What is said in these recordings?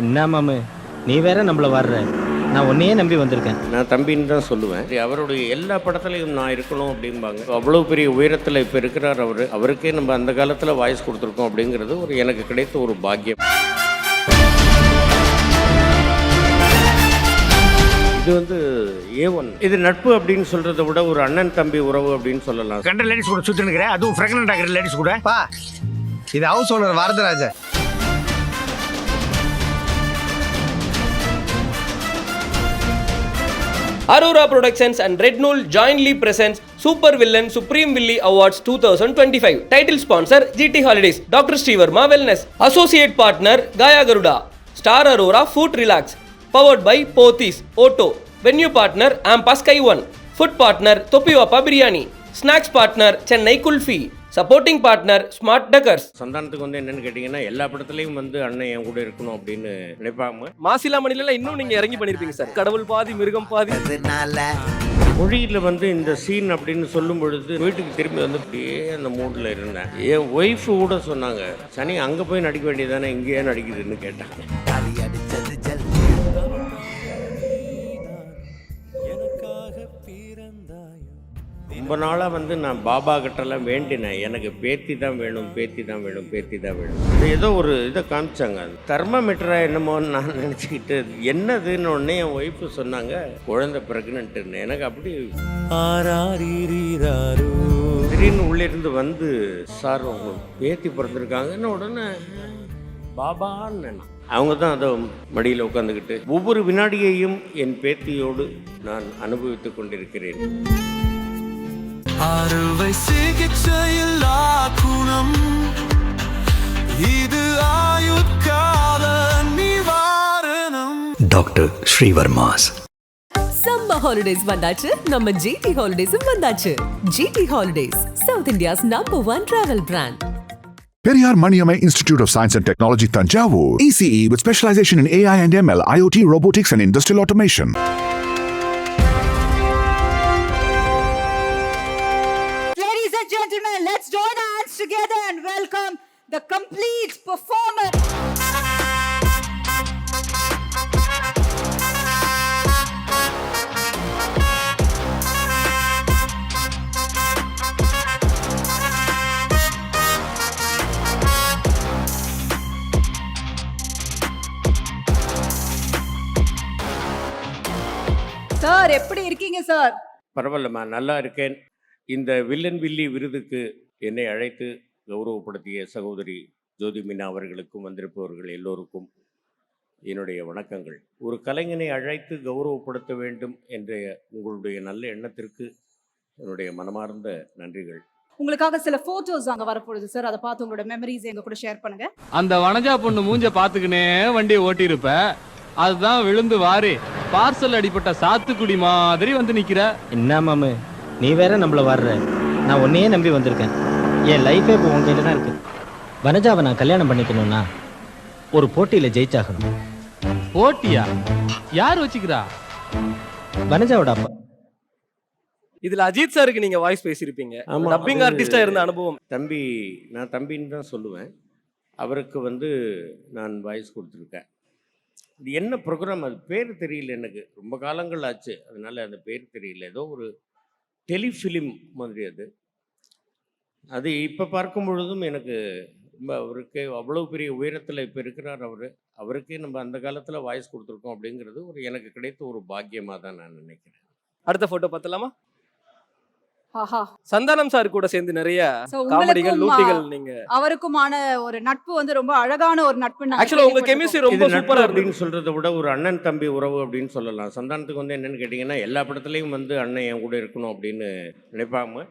என்ன மாமு, நீ வேற நம்மள வர்ற. நான் உன்னையே நம்பி வந்திருக்கேன். நான் தம்பின்னு தான் சொல்லுவேன். அவருடைய எல்லா படத்துலையும் நான் இருக்கணும் அப்படிம்பாங்க. அவ்வளோ பெரிய உயரத்தில் இப்போ இருக்கிறார் அவர். அவருக்கே நம்ம அந்த காலத்தில் வாய்ஸ் கொடுத்துருக்கோம் அப்படிங்கிறது எனக்கு கிடைத்த ஒரு பாக்கியம். இது A1. இது நட்பு அப்படின்னு சொல்றதை விட ஒரு அண்ணன் தம்பி உறவு அப்படின்னு சொல்லலாம். கண்ட லேடிஸ் கூட சுத்தி நிற்கிறேன், அதுவும் பிரெக்னென்ட் ஆகிற லேடிஸ் கூட. பா, இது house owner Varadaraja. Aurora Productions and Red Nool jointly presents Super Villain Supreme Villi Awards 2025. Title sponsor GT Holidays, Dr. Srivarma Wellness. Associate partner Gaya Garuda. Star Aurora Food Relax. Powered by Pothys Auto. Venue partner Ampa Sky One. Food partner Topiwapa Biryani. Snacks partner Chennai Kulfi. Supporting partner smart tuckers. சந்தானத்துக்கு என்னன்னு கேட்டிங்கன்னா எல்லா படத்துலையும் அண்ணன் என் கூட இருக்கணும் அப்படின்னு நினைப்பாங்க. மாசிலா மணில இன்னும் நீங்க இறங்கி பண்ணிருப்பீங்க சார். கடவுள் பாதி மிருகம் பாதி. மொழியில் இந்த சீன் அப்படின்னு சொல்லும் பொழுது வீட்டுக்கு திரும்பி அப்படியே அந்த மூடில் இருந்தேன். என் ஒய்ஃபு கூட சொன்னாங்க, சனி அங்கே போய் நடிக்க வேண்டியதானே, இங்கேயே நடிக்குதுன்னு கேட்டாங்க. ரொம்ப நாளாக நான் பாபா கிட்டலாம் வேண்டினேன், எனக்கு பேத்தி தான் வேணும், பேத்தி தான் வேணும், பேத்தி தான் வேணும். ஏதோ ஒரு இதை காமிச்சாங்க, அது தெர்மாமீட்டராக என்னமோன்னு நான் நினச்சிக்கிட்டு என்னதுன்னு உடனே என் ஒய்ஃபு சொன்னாங்க, குழந்தை பிரெக்னென்ட்டுன்னு. எனக்கு அப்படி திடீர்னு உள்ளிருந்து சார் உங்க பேத்தி பிறந்திருக்காங்கன்னு உடனே பாபான்னு நினைச்சேன். அவங்க தான் அதை மடியில் உட்காந்துக்கிட்டு ஒவ்வொரு வினாடியையும் என் பேத்தியோடு நான் அனுபவித்துக் கொண்டிருக்கிறேன். அறுவை சிகிச்சையில் குணம் இது ஆயுட்கால நிவாரணம். டாக்டர் ஸ்ரீவர்மாஸ். சம்மர் ஹாலிடேஸ் வந்தாச்சு, நம்ம ஜிடி ஹாலிடேஸும் வந்தாச்சு. GT holidays, south India's #1 travel brand. Periyar Maniamai Institute of Science and Technology, Tanjavur. ECE with specialization in AI and ML, IoT, robotics and industrial automation. Ladies and gentlemen, let's join our hands together and welcome the complete performer. Sir, எப்படி இருக்கீங்க sir? பரவாயில்லம்மா, நல்லா இருக்கேன். இந்த villain வில்லி விருதுக்கு என்னை அழைத்து கௌரவப்படுத்திய சகோதரி ஜோதி மீனா அவர்களுக்கும் வந்திருப்பவர்கள் எல்லோருக்கும் என்னுடைய வணக்கங்கள். ஒரு கலைஞனை அழைத்து கௌரவப்படுத்த வேண்டும் என்ற உங்களுடைய நல்ல எண்ணத்திற்கு என்னுடைய மனமார்ந்த நன்றிகள். உங்களுக்காக சில போட்டோஸ் அங்க வரப்போகுது சார், அதை பார்த்து உங்களோட மெமரிஸ் எங்க கூட ஷேர் பண்ணுங்க. அந்த வனஜா பொண்ணு மூஞ்ச பாத்துக்கினே வண்டியை ஓட்டி இருப்ப, அதுதான் விழுந்து வாரி பார்சல் அடிப்பட்ட சாத்துக்குடி மாதிரி நிக்கிற. என்ன மாமு, நீ வேற நம்மள வர்ற. நான் உன்னையே நம்பி வந்திருக்கேன். என் லைஃபே இப்போ உன் கையில் தான் இருக்கு. வனஜாவை நான் கல்யாணம் பண்ணிக்கணும்னா ஒரு போட்டியில் ஜெயிச்சாகணும். போட்டியா? யார் வச்சுக்கிறா? வனஜாவோட அப்பா. இதுல அஜித் சாருக்கு நீங்க வாய்ஸ் பேசியிருப்பீங்க. டப்பிங் ஆர்டிஸ்டா இருந்த அனுபவம். தம்பி, நான் தம்பின்னு தான் சொல்லுவேன். அவருக்கு நான் வாய்ஸ் கொடுத்துருக்கேன். இது என்ன ப்ரோக்ராம், அது பேர் தெரியல, எனக்கு ரொம்ப காலங்கள் ஆச்சு, அதனால அந்த பேர் தெரியல. ஏதோ ஒரு டெலிஃபிலிம் மாதிரி அது இப்போ பார்க்கும் பொழுதும் எனக்கு ரொம்ப அவருக்கு அவ்வளோ பெரிய உயரத்தில் இப்போ இருக்கிறார் அவர். அவருக்கே நம்ம அந்த காலத்தில் வாய்ஸ் கொடுத்துருக்கோம் அப்படிங்கிறது எனக்கு கிடைத்த ஒரு பாக்கியமாக தான் நான் நினைக்கிறேன். அடுத்த போட்டோ பார்த்தலாமா? ஆஹா, சந்தானம் சார் கூட சேர்ந்து நிறைய காமெடிகள் லூட்டிகள் நீங்க அவருக்குமான ஒரு நட்பு ரொம்ப அழகான ஒரு நட்பு. ஆக்சுவலா உங்க கெமிஸ்ட்ரி ரொம்ப சூப்பரா அப்படின்னு சொல்றதை விட ஒரு அண்ணன் தம்பி உறவு அப்படின்னு சொல்லலாம். சந்தானத்துக்கு என்னன்னு கேட்டிங்கன்னா எல்லா படத்துலையும் அண்ணன் என் கூட இருக்கணும் அப்படின்னு நினைப்பாங்க.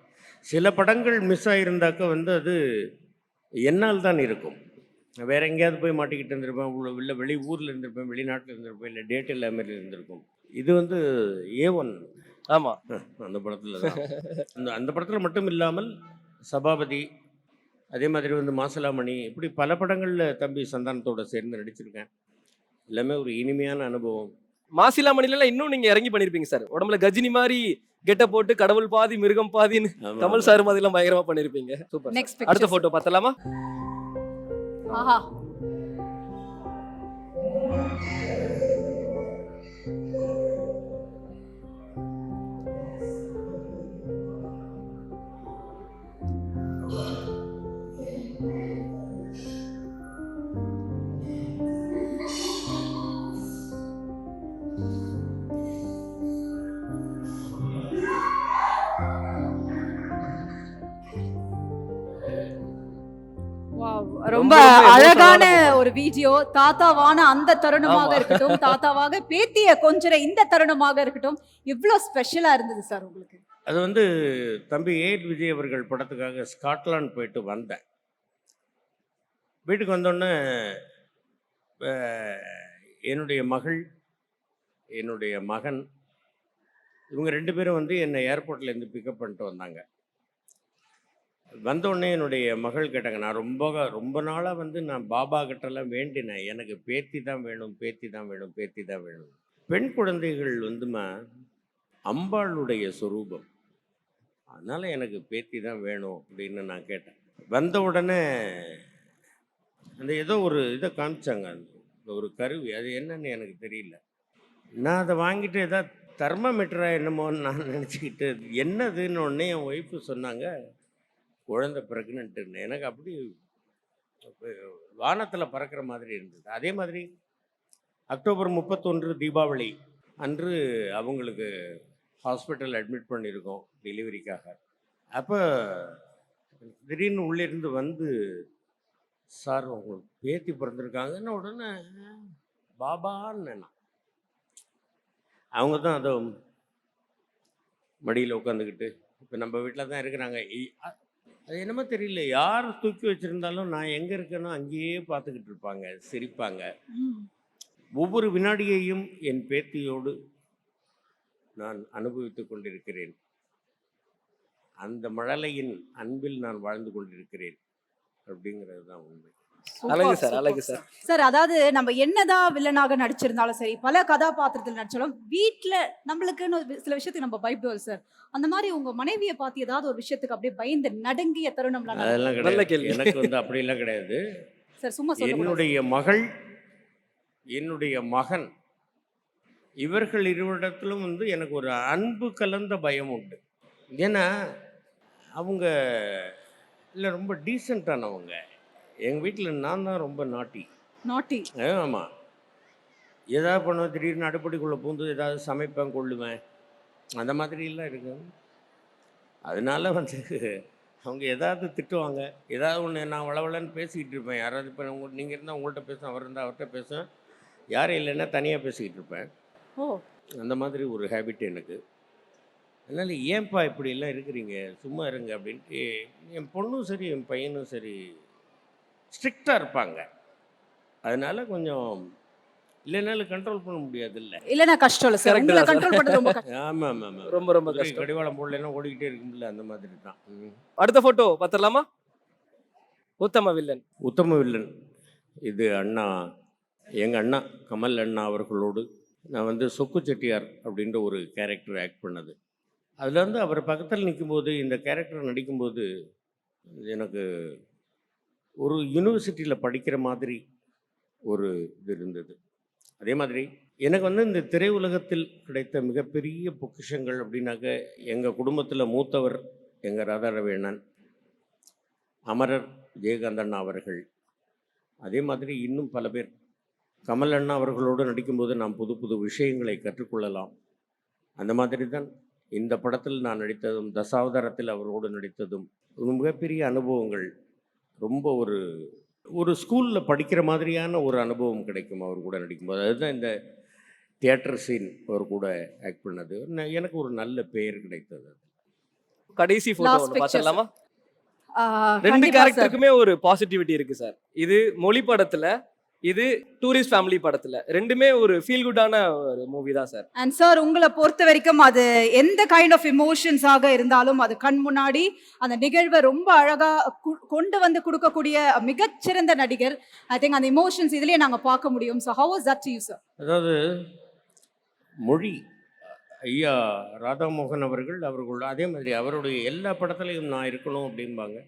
சில படங்கள் மிஸ் ஆகியிருந்தாக்க அது என்னால் தான் இருக்கும். வேற எங்கேயாவது போய் மாட்டிக்கிட்டு இருந்திருப்பேன், இல்லை வெளி ஊரில் இருந்திருப்பேன், வெளிநாட்டில் இருந்திருப்பேன், இல்லை டேட் இல்லாமல் இருந்திருக்கும். இது A1. ஆமா, அந்த படத்தில் தான் அந்த படத்தில் மட்டும் இல்லாமல் சபாபதி, அதே மாதிரி மாசிலாமணி, இப்படி பல படங்களில் தம்பி சந்தானத்தோட சேர்ந்து நடிச்சிருக்கேன். எல்லாமே ஒரு இனிமையான அனுபவம். மாசிலா மணில இன்னும் நீங்க இறங்கி பண்ணிருப்பீங்க சார். உடம்புல கஜினி மாதிரி கெட்ட போட்டு கடவுள் பாதி மிருகம் பாதின்னு கமல் சார் மாதிரி எல்லாம் பயங்கரமா பண்ணிருப்பீங்க. சூப்பர். அடுத்த போட்டோ பார்த்தலாமா? ஆஹா, ரொம்ப அழகான ஒரு வீடியோ. தாத்தாவான அந்த தருணமாக இருக்கட்டும், தாத்தாவாக பேத்திய கொஞ்சற இந்த தருணமாக இருக்கட்டும், இவ்வளவு ஸ்பெஷலா இருந்தது சார் உங்களுக்கு? அது வந்து தம்பி ஏட் விஜய் அவர்கள் படத்துக்காக ஸ்காட்லாந்து போயிட்டு வந்தேன். வீட்டுக்கு வந்தோடனே என்னுடைய மகள், என்னுடைய மகன், இவங்க 2 பேரும் வந்து என்னை ஏர்போர்ட்லேருந்து பிக்கப் பண்ணிட்டு வந்தாங்க. வந்தோடனே என்னுடைய மகள் கேட்டாங்க. நான் ரொம்ப நாளாக வந்து நான் பாபா கிட்டலாம் வேண்டினேன், எனக்கு பேத்தி தான் வேணும், பேத்தி தான் வேணும், பேத்தி தான் வேணும். பெண் குழந்தைகள் வந்துமா அம்பாளுடைய சொரூபம், அதனால் எனக்கு பேத்தி தான் வேணும் அப்படின்னு நான் கேட்டேன். வந்த உடனே அந்த ஏதோ ஒரு இதை காமிச்சாங்க, அந்த ஒரு கருவி, அது என்னன்னு எனக்கு தெரியல. நான் அதை வாங்கிட்டு ஏதாவது தெர்மோமீட்டராக என்னமோன்னு நான் நினச்சிக்கிட்டு, என்னதுன்னு உடனே என் ஒய்ஃபு சொன்னாங்க, குழந்தை ப்ரெக்னென்ட்டுன்னு. எனக்கு அப்படி வானத்தில் பறக்கிற மாதிரி இருந்தது. அதே மாதிரி அக்டோபர் 31 தீபாவளி அன்று அவங்களுக்கு ஹாஸ்பிட்டல் அட்மிட் பண்ணியிருக்கோம் டெலிவரிக்காக. அப்போ திடீர்னு உள்ளிருந்து வந்து, சார் உங்களுக்கு பேத்தி பிறந்திருக்காங்கன்னு உடனே பாபான்னு நான் அவங்க தான் அதை மடியில் உட்காந்துக்கிட்டு, இப்போ நம்ம வீட்டில் தான் இருக்கிறாங்க. அது என்னமோ தெரியல, யார் தூக்கி வச்சுருந்தாலும் நான் எங்கே இருக்கேனோ அங்கேயே பார்த்துக்கிட்டு இருப்பாங்க, சிரிப்பாங்க. ஒவ்வொரு வினாடியையும் என் பேத்தியோடு நான் அனுபவித்து கொண்டிருக்கிறேன். அந்த மழலையின் அன்பில் நான் வாழ்ந்து கொண்டிருக்கிறேன் அப்படிங்கிறது தான் உண்மை. அழகு சார், அழகு சார். சார், அதாவது நம்ம என்னதான் வில்லனாக நடிச்சிருந்தாலும் சரி, பல கதாபாத்திரத்தில் நடிச்சாலும் வீட்டுல நம்மளுக்குன்னு சில விஷயத்துக்கு நம்ம பயப்படுவோம் சார். அந்த மாதிரி உங்க மனைவியை பார்த்து ஏதாவது ஒரு விஷயத்துக்கு அப்படியே பயந்து நடுங்கிய தருணம்லாம்? அதெல்லாம் கிடையாது, எனக்கு வந்து அப்படிலாம் கிடையாது சார். சும்மா சொல்லுங்க. என்னுடைய மகள், என்னுடைய மகன், இவர்கள் இருவரிடத்திலும் வந்து எனக்கு ஒரு அன்பு கலந்த பயம் உண்டு. ஏன்னா அவங்க இல்லை ரொம்ப டீசெண்டானவங்க. எங்கள் வீட்டில் நான் தான் ரொம்ப நாட்டி. ஆமாம், ஏதாவது பண்ணுவேன், திடீர்னு அடுப்படிக்குள்ளே பூந்து ஏதாவது சமைப்பேன், கொள்ளுவேன், அந்த மாதிரிலாம் இருக்கு. அதனால வந்து அவங்க ஏதாவது திட்டுவாங்க, ஏதாவது ஒன்று நான் வளவலன்னு பேசிக்கிட்டு இருப்பேன். யாராவது இப்போ நீங்கள் இருந்தால் உங்கள்கிட்ட பேசுவேன், அவர் இருந்தால் அவர்கிட்ட பேசுவேன், யாரும் இல்லைன்னா தனியாக பேசிக்கிட்டு இருப்பேன். அந்த மாதிரி ஒரு ஹேபிட் எனக்கு. அதனால் ஏன்பா இப்படிலாம் இருக்கிறீங்க, சும்மா இருங்க அப்படின்ட்டு என் பொண்ணும் சரி என் பையனும் சரி ஸ்ட்ரிக்டாக இருப்பாங்க. அதனால கொஞ்சம் இல்லைனாலும் கண்ட்ரோல் பண்ண முடியாது. இல்லைன்னா கஷ்டம் இல்லை சார், உங்களை கண்ட்ரோல் பண்ணுறது ரொம்ப கஷ்டம். ஆமாம் ஆமாம் ஆமாம், ரொம்ப ரொம்ப கஷ்டம். கடிவாளம் போடலைன்னா ஓடிக்கிட்டே இருக்கும்ல, அந்த மாதிரி தான். அடுத்த போட்டோ பார்த்துடலாமா? உத்தம வில்லன். உத்தம வில்லன் இது அண்ணா, எங்கள் அண்ணா கமல் அண்ணா அவர்களோடு நான் வந்து சொக்கு செட்டியார் அப்படின்ற ஒரு கேரக்டர் ஆக்ட் பண்ணது. அதில் வந்து அவர் பக்கத்தில் நிற்கும்போது, இந்த கேரக்டர் நடிக்கும்போது எனக்கு ஒரு யூனிவர்சிட்டியில் படிக்கிற மாதிரி ஒரு இது இருந்தது. அதே மாதிரி எனக்கு வந்து இந்த திரையுலகத்தில் கிடைத்த மிகப்பெரிய பொக்கிஷங்கள் அப்படின்னாக்க, எங்கள் குடும்பத்தில் மூத்தவர் எங்கள் ராதாரவி அண்ணன், அமரர் ஜெயகாந்த் அண்ணா அவர்கள், அதே மாதிரி இன்னும் பல பேர். கமல் அண்ணா அவர்களோடு நடிக்கும்போது நாம் புது புது விஷயங்களை கற்றுக்கொள்ளலாம். அந்த மாதிரி தான் இந்த படத்தில் நான் நடித்ததும், தசாவதாரத்தில் அவரோடு நடித்ததும் ஒரு மிகப்பெரிய அனுபவங்கள். ரொம்ப ஒரு ஸ்கூலில் படிக்கிற மாதிரியான ஒரு அனுபவம் கிடைக்கும் அவர் கூட நடிக்கும்போது. அதுதான் இந்த தியேட்டர் சீன் அவர் கூட ஆக்ட் பண்ணது. எனக்கு ஒரு நல்ல பெயர் கிடைத்தது. கடைசி போட்டோ பார்த்துடலாமா? ரெண்டு கேரக்டருக்குமே ஒரு பாசிட்டிவிட்டி இருக்கு சார். இது மொழி படத்துல, இது டூரிஸ்ட் ஃபேமிலி படத்துல, ரெண்டுமே ஒரு ஃபீல் குட்டான ஒரு மூவி தான் சார். அண்ட் சார், உங்களை பொறுத்த வரைக்கும் அது எந்த கைண்ட் ஆஃப் எமோஷன்ஸாக இருந்தாலும் அது கண் முன்னாடி அந்த நிகழ்வை ரொம்ப அழகா கொண்டு வந்து கொடுக்கக்கூடிய மிகச்சிறந்த நடிகர். ஐ திங்க் அந்த எமோஷன்ஸ் இதுலயே நாங்க பார்க்க முடியும். So how was that to you sir? அதாவது மொழி ஐயா ராதாமோகன் அவர்கள் அதே மாதிரி அவருடைய எல்லா படத்துலையும் நான் இருக்கணும் அப்படிம்பாங்க.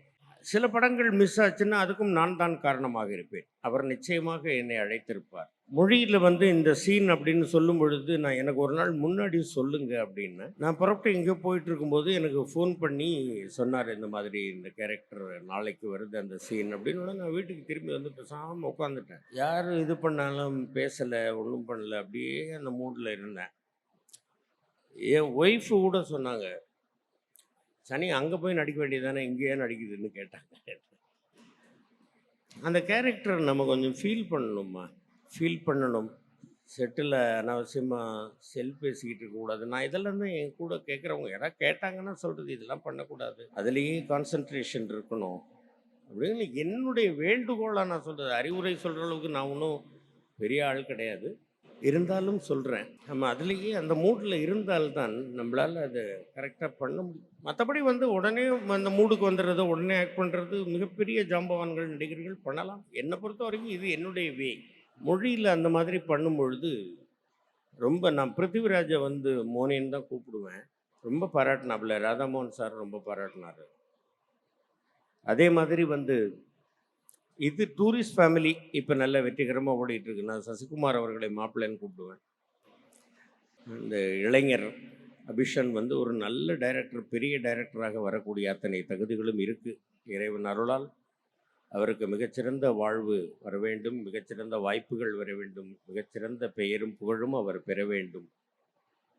சில படங்கள் மிஸ் ஆச்சுன்னா அதுக்கும் நான் தான் காரணமாக இருப்பேன். அவர் நிச்சயமாக என்னை அழைத்திருப்பார். மொழியில் வந்து இந்த சீன் அப்படின்னு சொல்லும் பொழுது, நான் எனக்கு ஒரு நாள் முன்னாடி சொல்லுங்க அப்படின்னு நான் புறப்பட்டு இங்கே போயிட்டு இருக்கும்போது எனக்கு ஃபோன் பண்ணி சொன்னார், இந்த மாதிரி இந்த கேரக்டர் நாளைக்கு வருது அந்த சீன் அப்படின்னு. நான் வீட்டுக்கு திரும்பி வந்து பேசாமல் உட்காந்துட்டேன். யார் இது பண்ணாலும் பேசலை, ஒன்றும் பண்ணலை, அப்படியே அந்த மூடில் இருந்தேன். என் ஒய்ஃபு கூட சொன்னாங்க, சனி அங்கே போய் நடிக்க வேண்டியதானே, இங்கேயே நடிக்குதுன்னு கேட்டாங்க. அந்த கேரக்டர் நம்ம கொஞ்சம் ஃபீல் பண்ணணுமா, ஃபீல் பண்ணணும். செட்டில் அனாவசியமாக செல் பேசிக்கிட்டு இருக்கக்கூடாது. நான் இதெல்லாம் தான் என் கூட கேட்குறவங்க யாராவது கேட்டாங்கன்னா சொல்கிறது, இதெல்லாம் பண்ணக்கூடாது, அதுலேயே கான்சன்ட்ரேஷன் இருக்கணும் அப்படின்னு என்னுடைய வேண்டுகோளாக நான் சொல்கிறது. அறிவுரை சொல்கிற அளவுக்கு நான் ஒன்றும் பெரிய ஆள் கிடையாது, இருந்தாலும் சொல்கிறேன். நம்ம அதுலேயே அந்த மூடில் இருந்தால்தான் நம்மளால் அதை கரெக்டாக பண்ண முடியும். மற்றபடி வந்து உடனே அந்த மூடுக்கு வந்துடுறது, உடனே ஆக்ட் பண்ணுறது மிகப்பெரிய ஜாம்பவான்கள் நடிகர்கள் பண்ணலாம். என்னை பொறுத்த வரைக்கும் இது என்னுடைய வே. மொழியில் அந்த மாதிரி பண்ணும் பொழுது ரொம்ப நான் பிருத்திவிராஜை வந்து மோனின்னு தான் கூப்பிடுவேன். ரொம்ப பாராட்டினாப்புல, ராதாமோகன் சார் ரொம்ப பாராட்டினார். அதே மாதிரி வந்து இது டூரிஸ்ட் ஃபேமிலி இப்போ நல்ல வெற்றிகரமாக ஓடிட்டுருக்கு. நான் சசிகுமார் அவர்களை மாப்பிள்ளைன்னு கூப்பிடுவேன். இந்த இளைஞர் அபிஷன் வந்து ஒரு நல்ல டைரக்டர், பெரிய டைரக்டராக வரக்கூடிய அத்தனை தகுதிகளும் இருக்குது. இறைவன் அருளால் அவருக்கு மிகச்சிறந்த வாழ்வு வர வேண்டும், மிகச்சிறந்த வாய்ப்புகள் வர வேண்டும், மிகச்சிறந்த பெயரும் புகழும் அவர் பெற வேண்டும்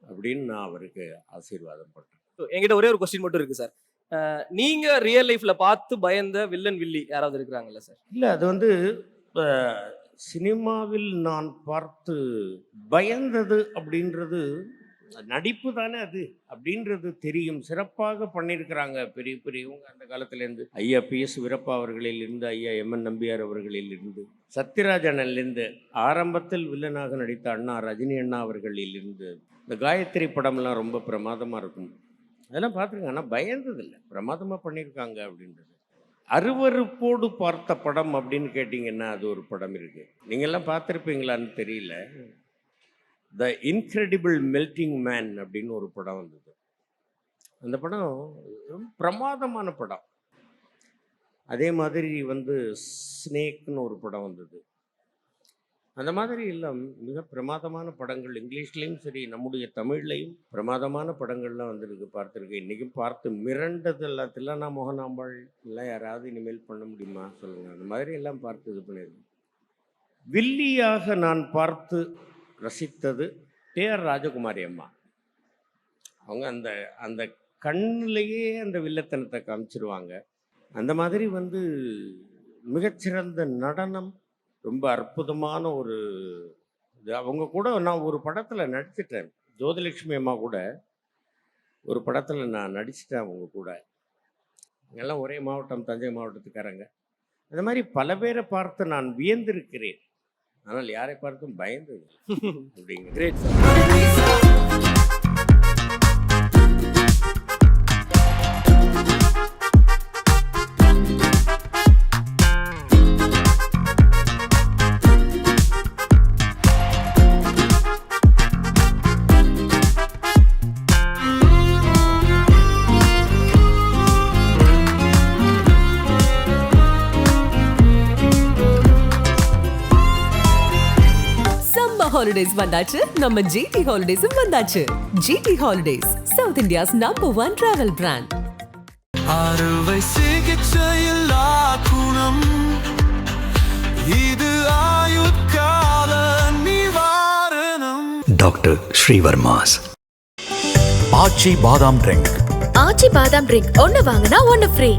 அப்படின்னு நான் அவருக்கு ஆசீர்வாதம் பண்ணுறேன். என்கிட்ட ஒரே ஒரு கொஸ்டின் மட்டும் இருக்கு சார். நீங்க ரியல் லைஃப்ல பார்த்து பயந்த வில்லன் வில்லி யாராவது இருக்கிறாங்கல்ல சார்? இல்லை, அது வந்து சினிமாவில் நான் பார்த்து பயந்தது அப்படின்றது நடிப்பு தானே அது அப்படின்றது தெரியும். சிறப்பாக பண்ணியிருக்கிறாங்க பெரிய பெரியவங்க அந்த காலத்திலேருந்து. ஐயா PS வீரப்பா அவர்களிலிருந்து, ஐயா MN நம்பியார் அவர்களிலிருந்து, சத்யராஜனிலிருந்து, ஆரம்பத்தில் வில்லனாக நடித்த அண்ணா ரஜினி அண்ணா அவர்களிலிருந்து, இந்த காயத்ரி படம்லாம் ரொம்ப பிரமாதமாக இருக்கும். அதெல்லாம் பார்த்துருங்க. ஆனால் பயந்ததில்லை, பிரமாதமாக பண்ணியிருக்காங்க அப்படின்றது. அருவருப்போடு பார்த்த படம் அப்படின்னு கேட்டிங்கன்னா அது ஒரு படம் இருக்குது, நீங்கள்லாம் பார்த்துருப்பீங்களான்னு தெரியல. த இன்க்ரெடிபிள் மெல்டிங் மேன் அப்படின்னு ஒரு படம் வந்தது. அந்த படம் ரொம்ப பிரமாதமான படம். அதே மாதிரி வந்து ஸ்னேக்னு ஒரு படம் வந்தது. அந்த மாதிரி எல்லாம் மிக பிரமாதமான படங்கள் இங்கிலீஷ்லேயும் சரி நம்முடைய தமிழ்லையும் பிரமாதமான படங்கள்லாம் வந்திருக்கு, பார்த்துருக்கேன். இன்றைக்கும் பார்த்து மிரண்டது எல்லாத்திலாம் நான் மோகனாம்பாள் எல்லாம் யாராவது இனிமேல் பண்ண முடியுமா சொல்லுங்கள், அந்த மாதிரி எல்லாம் பார்த்து இது பண்ணியிருக்கேன். வில்லியாக நான் பார்த்து ரசித்தது TR ராஜகுமாரி அம்மா. அவங்க அந்த அந்த கண்ணிலேயே அந்த வில்லத்தனத்தை காமிச்சிருவாங்க. அந்த மாதிரி வந்து மிகச்சிறந்த நடனம், ரொம்ப அற்புதமான ஒரு இது. அவங்க கூட நான் ஒரு படத்தில் நடிச்சிட்டேன், ஜோதிலட்சுமி அம்மா கூட ஒரு படத்தில் நான் நடிச்சிட்டேன் அவங்க கூட. எல்லாம் ஒரே மாவட்டம், தஞ்சை மாவட்டத்துக்காரங்க. அந்த மாதிரி பல பேரை பார்த்து நான் வியந்திருக்கிறேன், ஆனால் யாரை பார்த்தும் பயந்தது அப்படிங்க. கிரேட் ஹாலிடேஸ் வந்தாச்சு, நம்ம GT ஹாலிடேஸும் வந்தாச்சு. GT holidays, south India's #1 travel brand. அறுவை சிகிச்சையில்லா குணம், இது ஆயுட்கால நிவாரணம். டாக்டர் ஸ்ரீவர்மாஸ். ஆச்சி பாதாம் ட்ரிங்க். ஆச்சி பாதாம் ட்ரிங்க் ஒன்னு வாங்கினா ஒன்னு ஃப்ரீ.